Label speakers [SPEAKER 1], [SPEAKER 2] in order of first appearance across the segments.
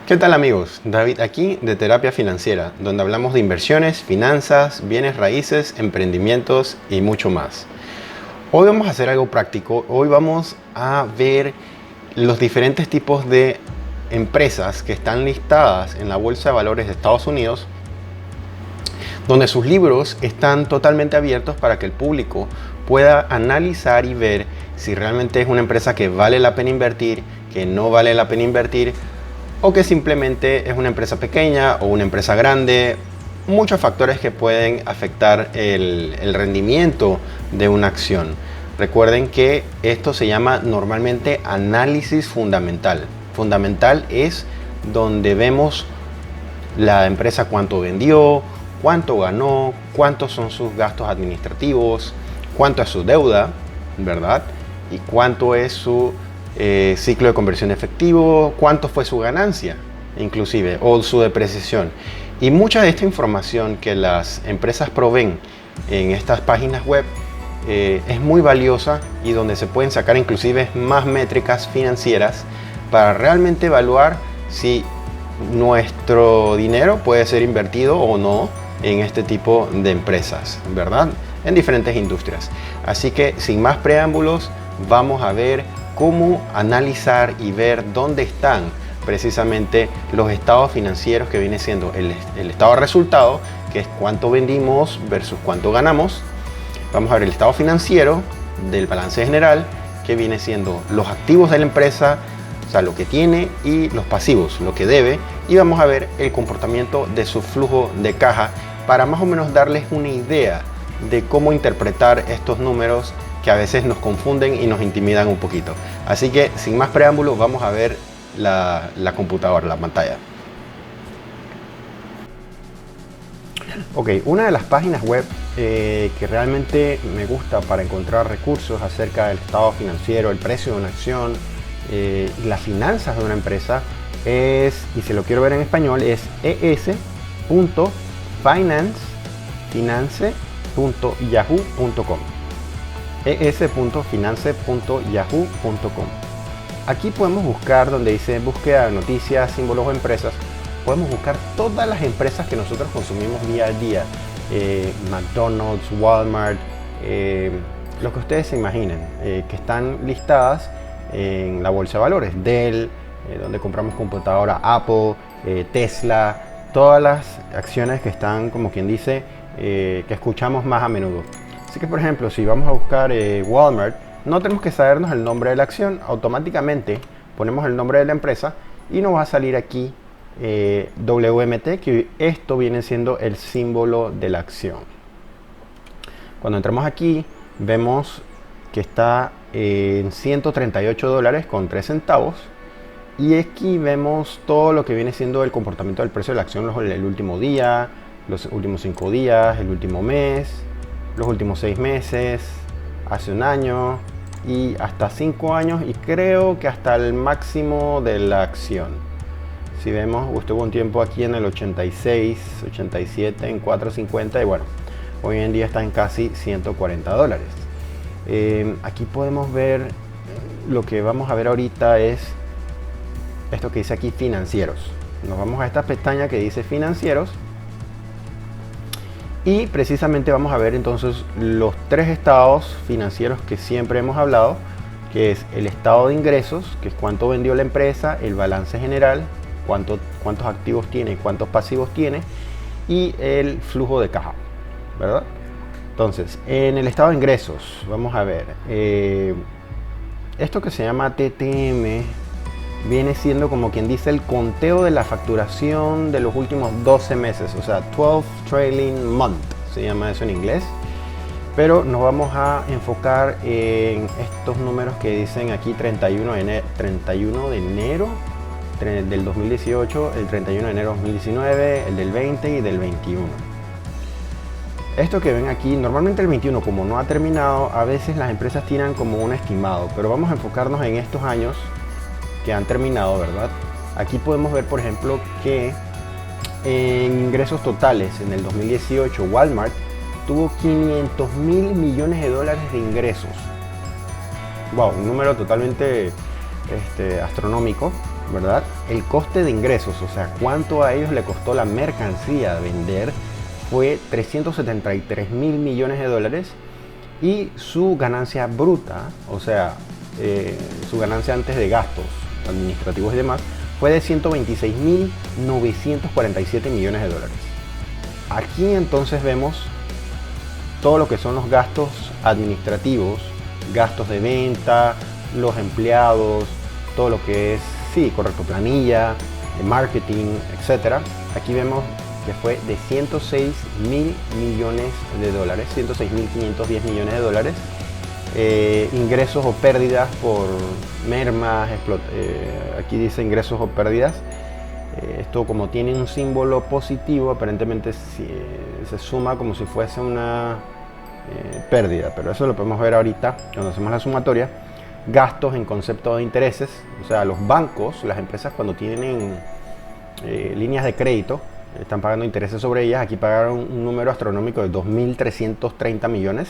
[SPEAKER 1] ¿Qué tal amigos? David aquí de Terapia Financiera, donde hablamos de inversiones, finanzas, bienes raíces, emprendimientos y mucho más. Hoy vamos a hacer algo práctico. Hoy vamos a ver los diferentes tipos de empresas que están listadas en la Bolsa de Valores de Estados Unidos, donde sus libros están totalmente abiertos para que el público pueda analizar y ver si realmente es una empresa que vale la pena invertir, que no vale la pena invertir, o que simplemente es una empresa pequeña o una empresa grande. Muchos factores que pueden afectar el rendimiento de una acción. Recuerden que esto se llama normalmente análisis fundamental. Fundamental es donde vemos la empresa cuánto vendió, cuánto ganó, cuántos son sus gastos administrativos, cuánto es su deuda, ¿verdad? Y cuánto es su ciclo de conversión efectivo, cuánto fue su ganancia, inclusive, o su depreciación. Y mucha de esta información que las empresas proveen en estas páginas web es muy valiosa y donde se pueden sacar inclusive más métricas financieras para realmente evaluar si nuestro dinero puede ser invertido o no en este tipo de empresas, ¿verdad? En diferentes industrias. Así que sin más preámbulos, vamos a ver cómo analizar y ver dónde están precisamente los estados financieros, que viene siendo el estado de resultado, que es cuánto vendimos versus cuánto ganamos. Vamos a ver el estado financiero del balance general, que viene siendo los activos de la empresa, o sea, lo que tiene, y los pasivos, lo que debe. Y vamos a ver el comportamiento de su flujo de caja para más o menos darles una idea de cómo interpretar estos números que a veces nos confunden y nos intimidan un poquito. Así que sin más preámbulos, vamos a ver la computadora, la pantalla. Ok, una de las páginas web que realmente me gusta para encontrar recursos acerca del estado financiero, el precio de una acción, las finanzas de una empresa es, y si lo quiero ver en español, es es.finance.yahoo.com. es.finance.yahoo.com. Aquí podemos buscar donde dice búsqueda de noticias, símbolos o empresas. Podemos buscar todas las empresas que nosotros consumimos día a día. McDonald's, Walmart, lo que ustedes se imaginen, que están listadas en la bolsa de valores. Dell, donde compramos computadora, Apple, Tesla, todas las acciones que están, como quien dice, que escuchamos más a menudo. Así que, por ejemplo, si vamos a buscar Walmart, no tenemos que sabernos el nombre de la acción. Automáticamente ponemos el nombre de la empresa y nos va a salir aquí WMT, que esto viene siendo el símbolo de la acción. Cuando entramos aquí, vemos que está en $138 con 3 centavos. Y aquí vemos todo lo que viene siendo el comportamiento del precio de la acción el último día, los últimos 5 días, el último mes, los últimos 6 meses, hace un año y hasta 5 años, y creo que hasta el máximo de la acción. Si vemos, estuvo un tiempo aquí en el 86, 87, en 4.50, y bueno, hoy en día está en casi $140. Aquí podemos ver, lo que vamos a ver ahorita es esto que dice aquí, financieros. Nos vamos a esta pestaña que dice financieros. Y precisamente vamos a ver entonces los 3 estados financieros que siempre hemos hablado, que es el estado de ingresos, que es cuánto vendió la empresa, el balance general, cuántos activos tiene y cuántos pasivos tiene, y el flujo de caja, ¿verdad? Entonces, en el estado de ingresos, vamos a ver, esto que se llama TTM, viene siendo como quien dice el conteo de la facturación de los últimos 12 meses, o sea, 12 trailing month, se llama eso en inglés. Pero nos vamos a enfocar en estos números que dicen aquí 31 de enero del 2018, el 31 de enero 2019, el del 20 y del 21. Esto que ven aquí, normalmente el 21 como no ha terminado, a veces las empresas tiran como un estimado, pero vamos a enfocarnos en estos años que han terminado, ¿verdad? Aquí podemos ver, por ejemplo, que en ingresos totales en el 2018 Walmart tuvo $500 mil millones de ingresos. Wow, un número totalmente astronómico. ¿verdad? El coste de ingresos, o sea, cuánto a ellos le costó la mercancía vender, fue 373 mil millones de dólares. Y su ganancia bruta, o sea, su ganancia antes de gastos administrativos y demás, fue de 126.947 millones de dólares. Aquí entonces vemos todo lo que son los gastos administrativos, gastos de venta, los empleados, todo lo que es, sí, correcto, planilla, marketing, etcétera. Aquí vemos que fue de 106 mil millones de dólares, 106.510 millones de dólares. Ingresos o pérdidas por mermas, aquí dice ingresos o pérdidas. Esto, como tiene un símbolo positivo, aparentemente se suma como si fuese una pérdida, pero eso lo podemos ver ahorita cuando hacemos la sumatoria. Gastos en concepto de intereses, o sea, los bancos, las empresas, cuando tienen líneas de crédito, están pagando intereses sobre ellas. Aquí pagaron un número astronómico de 2.330 millones.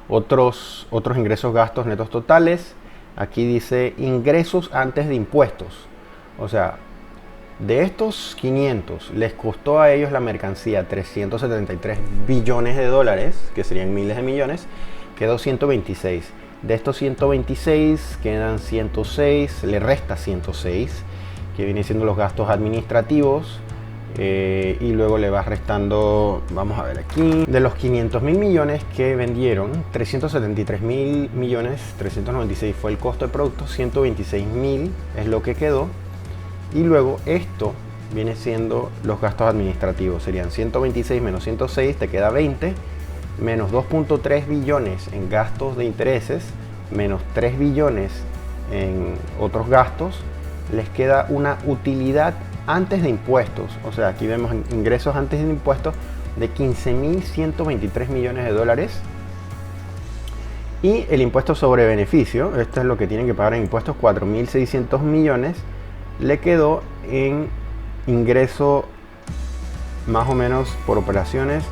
[SPEAKER 1] Otros ingresos, gastos netos totales. Aquí dice ingresos antes de impuestos. O sea, de estos 500 les costó a ellos la mercancía 373 billones de dólares, que serían miles de millones. Quedó 126. De estos 126 quedan 106, le resta 106, que viene siendo los gastos administrativos, y luego le va restando, vamos a ver aquí, de los 500 mil millones que vendieron, 373 mil millones, 396 fue el costo de producto, 126 mil es lo que quedó, y luego esto viene siendo los gastos administrativos, serían 126 menos 106, te queda 20, menos 2.3 billones en gastos de intereses, menos 3 billones en otros gastos, les queda una utilidad antes de impuestos. O sea, aquí vemos ingresos antes de impuestos de 15.123 millones de dólares. Y el impuesto sobre beneficio, esto es lo que tienen que pagar en impuestos, 4.600 millones, le quedó en ingreso más o menos por operaciones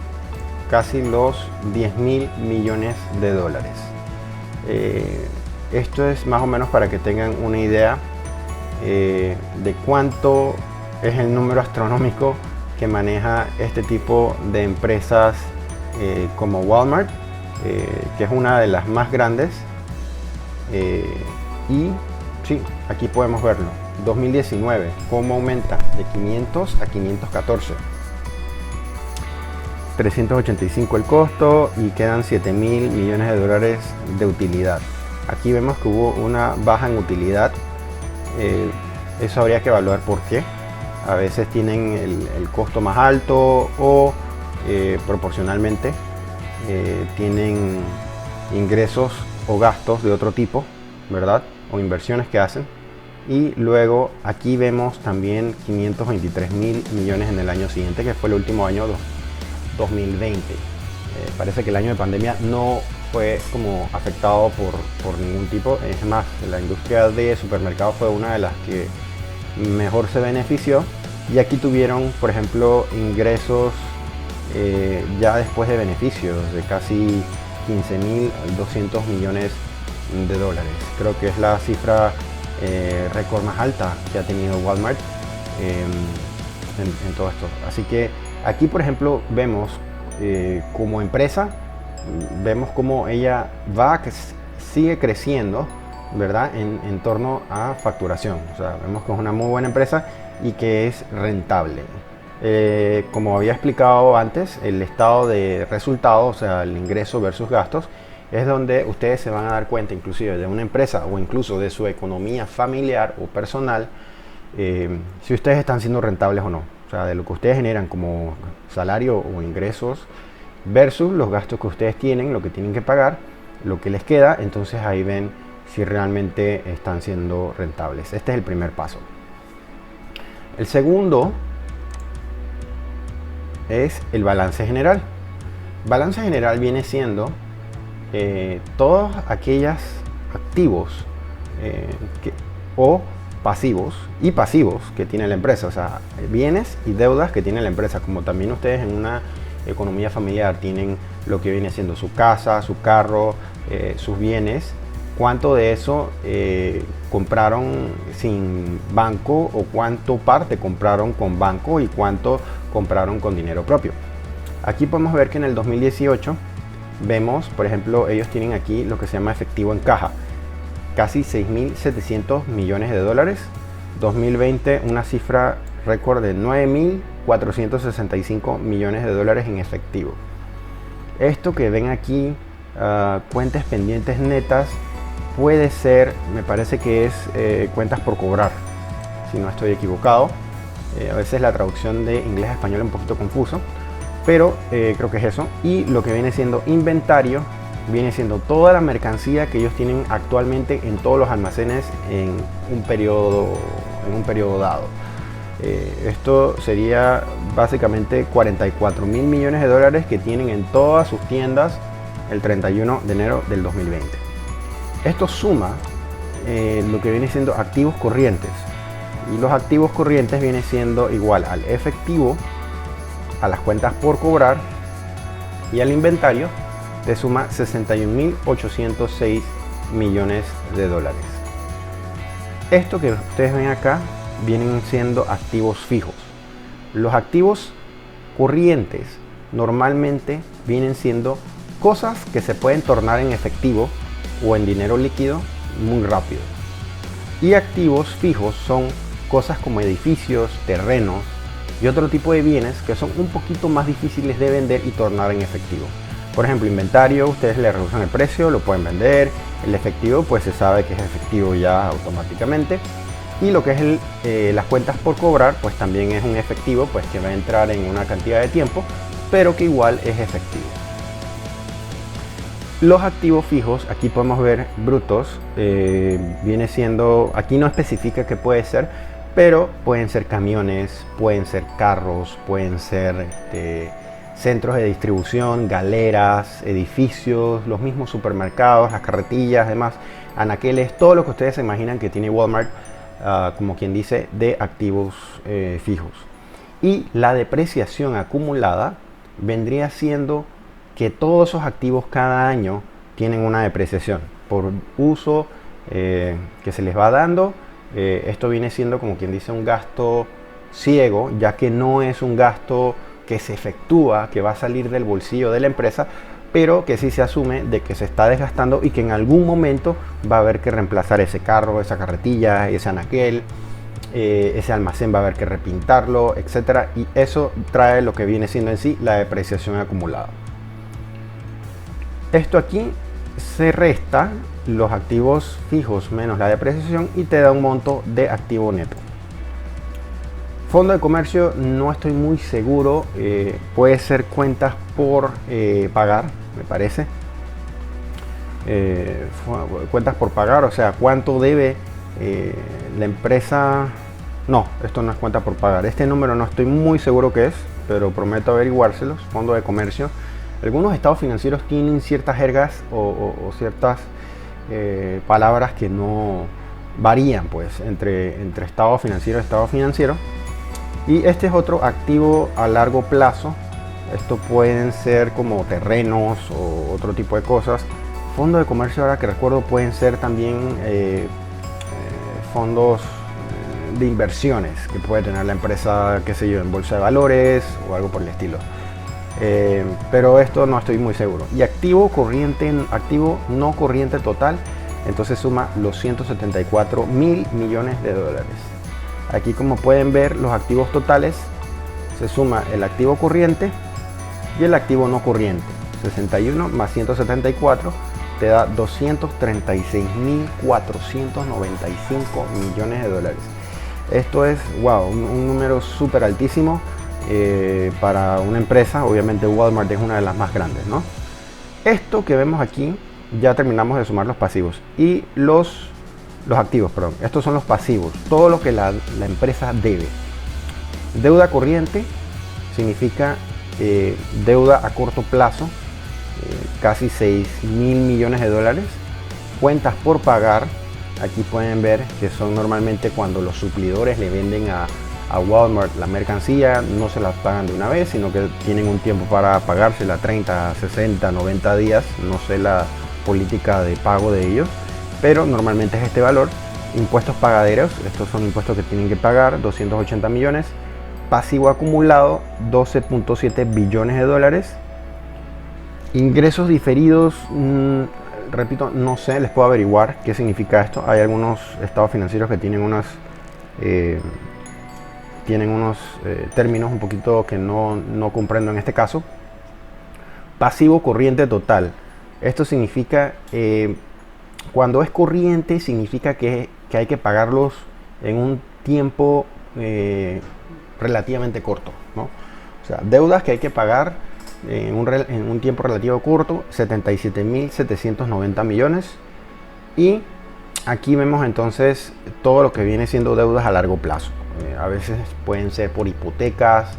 [SPEAKER 1] casi los 10.000 millones de dólares. Esto es más o menos para que tengan una idea de cuánto es el número astronómico que maneja este tipo de empresas como Walmart, que es una de las más grandes. Y sí, aquí podemos verlo, 2019, cómo aumenta de 500 a 514. 385 el costo y quedan 7.000 millones de dólares de utilidad. Aquí vemos que hubo una baja en utilidad. Eso habría que evaluar por qué. A veces tienen el costo más alto o proporcionalmente tienen ingresos o gastos de otro tipo, ¿verdad? O inversiones que hacen. Y luego aquí vemos también 523 mil millones en el año siguiente, que fue el último año 2020. Parece que el año de pandemia no fue como afectado por ningún tipo. Es más, la industria de supermercados fue una de las que mejor se benefició. Y aquí tuvieron, por ejemplo, ingresos ya después de beneficios de casi 15.200 millones de dólares. Creo que es la cifra récord más alta que ha tenido Walmart en todo esto. Así que aquí, por ejemplo, vemos como empresa, vemos cómo ella sigue creciendo, ¿verdad? En torno a facturación. O sea, vemos que es una muy buena empresa y que es rentable. Como había explicado antes, el estado de resultados, o sea, el ingreso versus gastos, es donde ustedes se van a dar cuenta inclusive de una empresa o incluso de su economía familiar o personal, si ustedes están siendo rentables o no. O sea, de lo que ustedes generan como salario o ingresos versus los gastos que ustedes tienen, lo que tienen que pagar, lo que les queda. Entonces ahí ven si realmente están siendo rentables. Este es el primer paso. El segundo es el balance general. Balance general viene siendo todos aquellos activos o pasivos y pasivos que tiene la empresa, o sea, bienes y deudas que tiene la empresa, como también ustedes en una economía familiar tienen lo que viene siendo su casa, su carro, sus bienes, cuánto de eso compraron sin banco o cuánto parte compraron con banco y cuánto compraron con dinero propio. Aquí podemos ver que en el 2018 vemos, por ejemplo, ellos tienen aquí lo que se llama efectivo en caja, casi 6.700 millones de dólares. 2020 una cifra récord de 9.465 millones de dólares en efectivo. Esto que ven aquí, cuentas pendientes netas, puede ser, me parece que es cuentas por cobrar, si no estoy equivocado. A veces la traducción de inglés a español es un poquito confuso, pero creo que es eso. Y lo que viene siendo inventario, viene siendo toda la mercancía que ellos tienen actualmente en todos los almacenes en un periodo dado. Esto sería básicamente 44.000 millones de dólares que tienen en todas sus tiendas el 31 de enero del 2020. Esto suma lo que viene siendo activos corrientes, y los activos corrientes viene siendo igual al efectivo, a las cuentas por cobrar y al inventario. Te suma 61.806 millones de dólares. Esto que ustedes ven acá vienen siendo activos fijos. Los activos corrientes normalmente vienen siendo cosas que se pueden tornar en efectivo o en dinero líquido muy rápido. Y activos fijos son cosas como edificios, terrenos y otro tipo de bienes que son un poquito más difíciles de vender y tornar en efectivo. Por ejemplo, inventario, ustedes le reducen el precio, lo pueden vender. El efectivo, pues se sabe que es efectivo ya automáticamente. Y lo que es las cuentas por cobrar, pues también es un efectivo, pues que va a entrar en una cantidad de tiempo, pero que igual es efectivo. Los activos fijos, aquí podemos ver brutos, viene siendo, aquí no especifica qué puede ser, pero pueden ser camiones, pueden ser carros, pueden ser centros de distribución, galeras, edificios, los mismos supermercados, las carretillas, demás, anaqueles, todo lo que ustedes se imaginan que tiene Walmart, como quien dice, de activos fijos. Y la depreciación acumulada vendría siendo que todos esos activos cada año tienen una depreciación por uso que se les va dando. Esto viene siendo, como quien dice, un gasto ciego, ya que no es un gasto que se efectúa, que va a salir del bolsillo de la empresa, pero que sí se asume de que se está desgastando y que en algún momento va a haber que reemplazar ese carro, esa carretilla, ese anaquel, ese almacén va a haber que repintarlo, etcétera, y eso trae lo que viene siendo en sí la depreciación acumulada. Esto aquí se resta los activos fijos menos la depreciación y te da un monto de activo neto. Fondo de comercio no estoy muy seguro, puede ser cuentas por pagar, me parece. Cuentas por pagar, o sea, cuánto debe la empresa. No, esto no es cuenta por pagar. Este número no estoy muy seguro qué es, pero prometo averiguárselos. Fondo de comercio. Algunos estados financieros tienen ciertas jergas o ciertas palabras que no varían, pues, entre estado financiero y estado financiero. Y este es otro activo a largo plazo. Esto pueden ser como terrenos o otro tipo de cosas. Fondo de comercio, ahora que recuerdo, pueden ser también fondos de inversiones que puede tener la empresa, qué sé yo, en bolsa de valores o algo por el estilo. Pero esto no estoy muy seguro. Y activo corriente, activo no corriente total, entonces suma los 174.000 millones de dólares. Aquí, como pueden ver, los activos totales se suma el activo corriente y el activo no corriente. 61 más 174 te da 236.495 millones de dólares. Esto es, wow, un número súper altísimo para una empresa. Obviamente Walmart es una de las más grandes, ¿no? Esto que vemos aquí, ya terminamos de sumar los pasivos y los activos, perdón. Estos son los pasivos, todo lo que la empresa debe. Deuda corriente significa deuda a corto plazo, casi 6.000 millones de dólares. Cuentas por pagar, aquí pueden ver que son normalmente cuando los suplidores le venden a Walmart la mercancía, no se la pagan de una vez, sino que tienen un tiempo para pagársela, 30, 60, 90 días, no sé la política de pago de ellos. pero normalmente es este valor. Impuestos pagaderos, estos son impuestos que tienen que pagar, 280 millones. Pasivo acumulado, 12.7 billones de dólares. Ingresos diferidos, repito, no sé, les puedo averiguar qué significa esto. Hay algunos estados financieros que tienen unos términos un poquito que no comprendo en este caso. Pasivo corriente total. Esto significa, cuando es corriente, significa que hay que pagarlos en un tiempo relativamente corto, ¿no? O sea, deudas que hay que pagar en un tiempo relativo corto, 77.790 millones. Y aquí vemos entonces todo lo que viene siendo deudas a largo plazo. A veces pueden ser por hipotecas,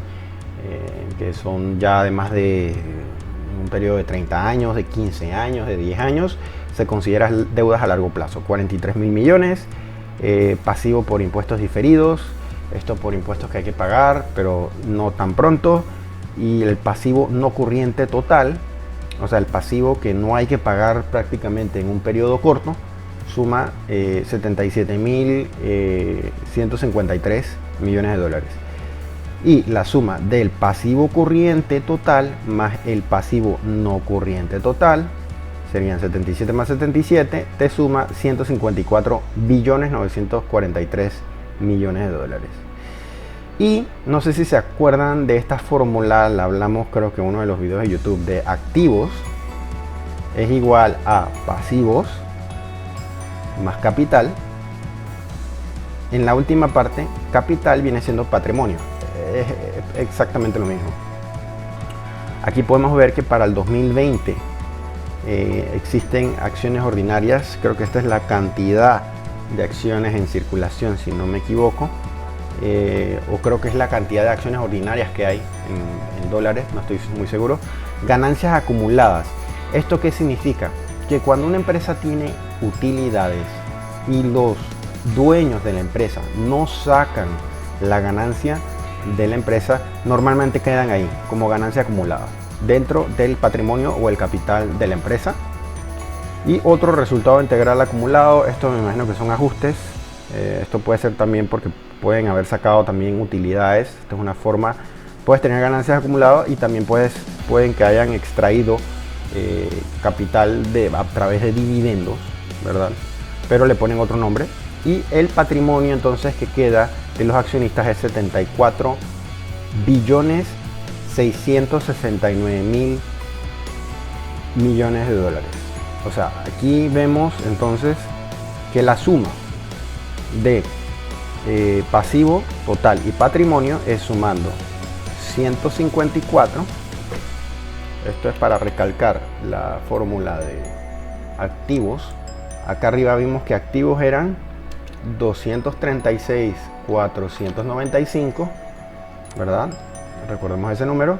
[SPEAKER 1] que son ya de más de un periodo de 30 años, de 15 años, de 10 años. Se considera deudas a largo plazo, 43.000 millones. Pasivo por impuestos diferidos, esto por impuestos que hay que pagar, pero no tan pronto. Y el pasivo no corriente total, o sea, el pasivo que no hay que pagar prácticamente en un periodo corto, suma 77.153 millones de dólares. Y la suma del pasivo corriente total más el pasivo no corriente total, serían 77 más 77, te suma 154 billones 943 millones de dólares. Y no sé si se acuerdan de esta fórmula, la hablamos creo que en uno de los videos de YouTube, de activos es igual a pasivos más capital. En la última parte, capital viene siendo patrimonio. Es exactamente lo mismo. Aquí podemos ver que para el 2020 existen acciones ordinarias. Creo que esta es la cantidad de acciones en circulación, si no me equivoco. O creo que es la cantidad de acciones ordinarias que hay en dólares, no estoy muy seguro. Ganancias acumuladas. ¿Esto qué significa? Que cuando una empresa tiene utilidades y los dueños de la empresa no sacan la ganancia de la empresa, normalmente quedan ahí como ganancia acumulada dentro del patrimonio o el capital de la empresa. Y otro resultado integral acumulado, esto me imagino que son ajustes. Esto puede ser también porque pueden haber sacado también utilidades. Esto es una forma, puedes tener ganancias acumuladas y también pueden que hayan extraído capital a través de dividendos, ¿verdad? Pero le ponen otro nombre. Y el patrimonio entonces que queda de los accionistas es 74 billones 669 mil millones de dólares. O sea, aquí vemos entonces que la suma de pasivo total y patrimonio es sumando 154. Esto es para recalcar la fórmula de activos. Acá arriba vimos que activos eran 236.495, ¿verdad? Recordemos ese número.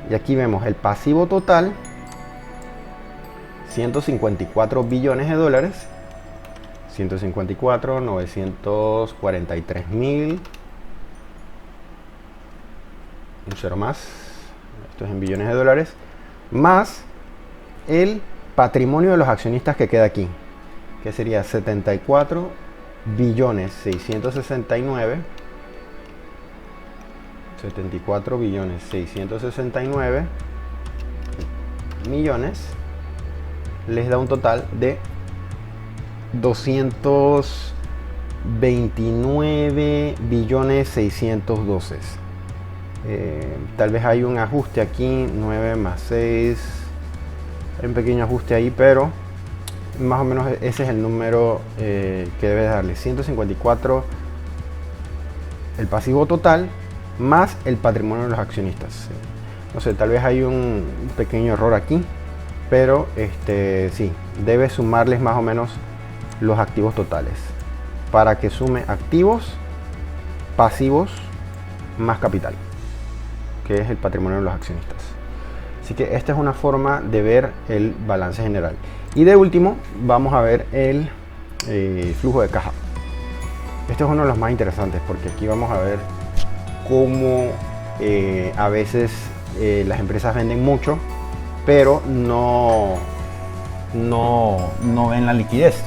[SPEAKER 1] Y aquí vemos el pasivo total, 154 billones de dólares. 154, 943 mil. Un cero más. Esto es en billones de dólares. Más el patrimonio de los accionistas que queda aquí, que sería 74 billones 669. 74 billones 669 millones. Les da un total de 229 billones 612. Tal vez hay un ajuste aquí, 9 más 6, hay un pequeño ajuste ahí, pero más o menos ese es el número que debe darle. 154 el pasivo total más el patrimonio de los accionistas. No sé, tal vez hay un pequeño error aquí, pero sí, debe sumarles más o menos los activos totales para que sume activos, pasivos más capital, que es el patrimonio de los accionistas. Así que esta es una forma de ver el balance general. Y de último vamos a ver el flujo de caja. Este es uno de los más interesantes porque aquí vamos a ver cómo a veces las empresas venden mucho pero no
[SPEAKER 2] no ven la liquidez.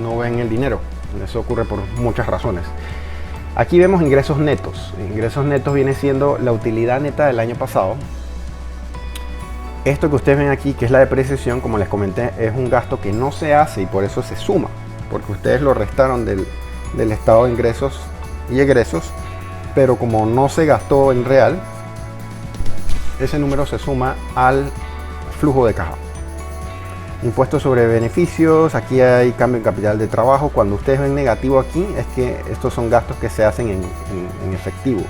[SPEAKER 1] No ven el dinero. Eso ocurre por muchas razones. Aquí vemos ingresos netos. Ingresos netos viene siendo la utilidad neta del año pasado. Esto que ustedes ven aquí, que es la depreciación, como les comenté, es un gasto que no se hace y por eso se suma, porque ustedes lo restaron del estado de ingresos y egresos, pero como no se gastó en real, ese número se suma al flujo de caja. Impuestos sobre beneficios, aquí hay cambio en capital de trabajo. Cuando ustedes ven negativo aquí, es que estos son gastos que se hacen en efectivo.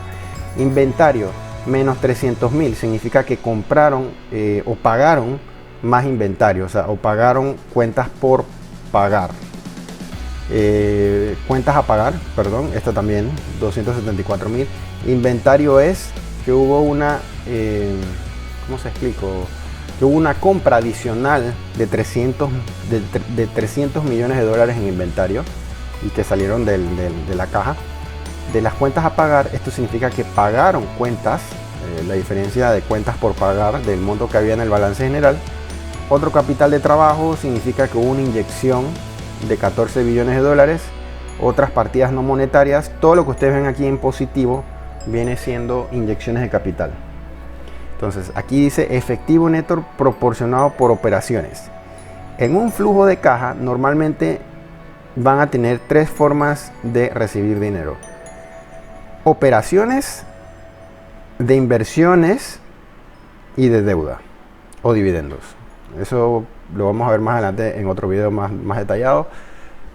[SPEAKER 1] Inventario, menos 300.000, significa que compraron o pagaron más inventario, o sea, o pagaron cuentas por pagar. Cuentas a pagar, perdón, esta también, 274.000. Inventario es que hubo una, ¿cómo se explico? Que hubo una compra adicional de 300 millones de dólares en inventario y que salieron de la caja. De las cuentas a pagar, esto significa que pagaron cuentas, la diferencia de cuentas por pagar del monto que había en el balance general. Otro capital de trabajo significa que hubo una inyección de 14 billones de dólares. Otras partidas no monetarias, todo lo que ustedes ven aquí en positivo viene siendo inyecciones de capital. Entonces aquí dice efectivo neto proporcionado por operaciones. En un flujo de caja normalmente van a tener tres formas de recibir dinero: operaciones, de inversiones y de deuda o dividendos. Eso lo vamos a ver más adelante en otro video más detallado,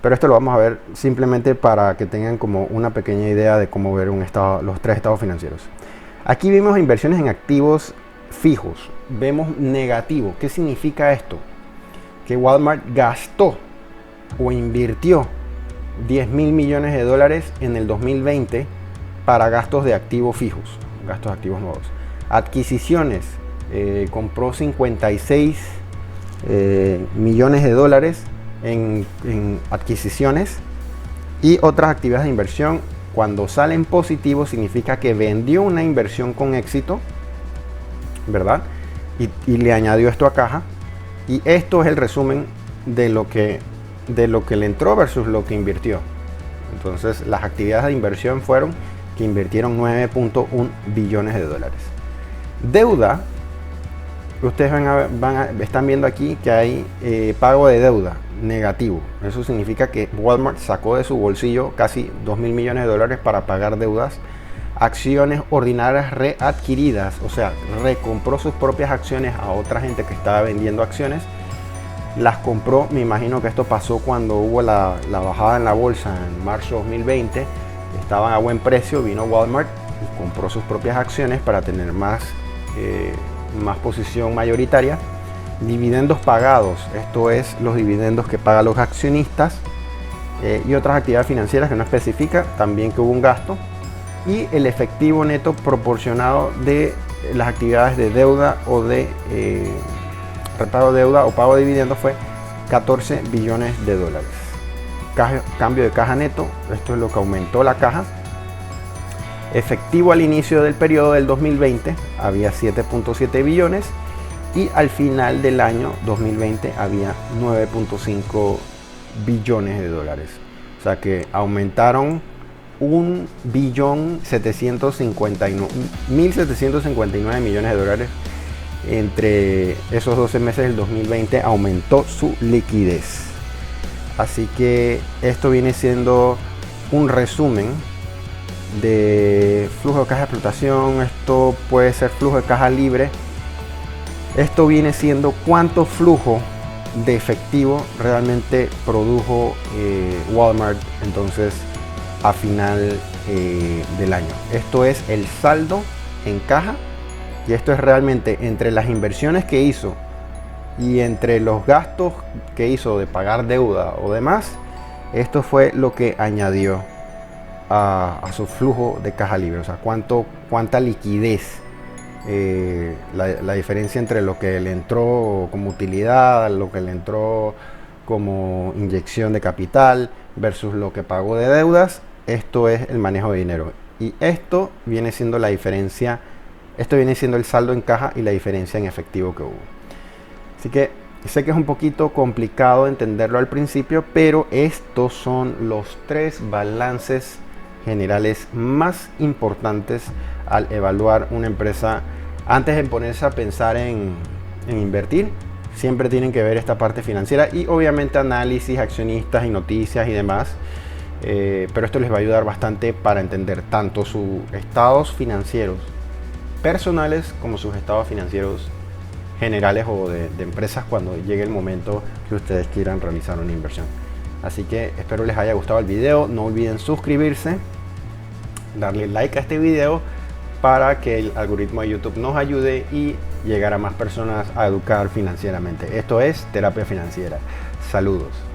[SPEAKER 1] pero esto lo vamos a ver simplemente para que tengan como una pequeña idea de cómo ver los tres estados financieros. Aquí vimos inversiones en activos fijos, vemos negativo. ¿Qué significa esto? Que Walmart gastó o invirtió 10.000 millones de dólares en el 2020 para gastos de activos fijos, gastos de activos nuevos. Adquisiciones, compró 56 millones de dólares en adquisiciones. Y otras actividades de inversión, cuando salen positivos, significa que vendió una inversión con éxito, ¿verdad? Y le añadió esto a caja. Y esto es el resumen de lo que le entró versus lo que invirtió. Entonces las actividades de inversión fueron que invirtieron 9.1 billones de dólares. Deuda, ustedes están viendo aquí que hay pago de deuda negativo. Eso significa que Walmart sacó de su bolsillo casi 2.000 millones de dólares para pagar deudas. Acciones ordinarias readquiridas, o sea, recompró sus propias acciones a otra gente que estaba vendiendo acciones. Las compró, me imagino que esto pasó cuando hubo la bajada en la bolsa en marzo de 2020. Estaban a buen precio, vino Walmart y compró sus propias acciones para tener más posición mayoritaria. Dividendos pagados, esto es los dividendos que pagan los accionistas, y otras actividades financieras que no especifica, también que hubo un gasto. Y el efectivo neto proporcionado de las actividades de deuda o de repago de deuda o pago de dividendos fue 14 billones de dólares. Cambio de caja neto, esto es lo que aumentó la caja. Efectivo al inicio del periodo del 2020 había 7.7 billones y al final del año 2020 había 9.5 billones de dólares. O sea que aumentaron 1.759.000 millones de dólares. Entre esos 12 meses del 2020 aumentó su liquidez. Así que esto viene siendo un resumen de flujo de caja de explotación. Esto puede ser flujo de caja libre. Esto viene siendo cuánto flujo de efectivo realmente produjo Walmart entonces a final del año. Esto es el saldo en caja y esto es realmente entre las inversiones que hizo y entre los gastos que hizo de pagar deuda o demás. Esto fue lo que añadió a su flujo de caja libre, o sea, cuánta liquidez, la diferencia entre lo que le entró como utilidad, lo que le entró como inyección de capital versus lo que pagó de deudas. Esto es el manejo de dinero y esto viene siendo la diferencia. Esto viene siendo el saldo en caja y la diferencia en efectivo que hubo. Así que Sé que es un poquito complicado entenderlo al principio, pero estos son los 3 balances generales más importantes al evaluar una empresa. Antes de ponerse a pensar en invertir, siempre tienen que ver esta parte financiera y obviamente análisis, accionistas y noticias y demás. Pero esto les va a ayudar bastante para entender tanto sus estados financieros personales como sus estados financieros generales o de empresas cuando llegue el momento que ustedes quieran realizar una inversión. Así que espero les haya gustado el video. No olviden suscribirse, darle like a este video para que el algoritmo de YouTube nos ayude y llegar a más personas a educar financieramente. Esto es Terapia Financiera. Saludos.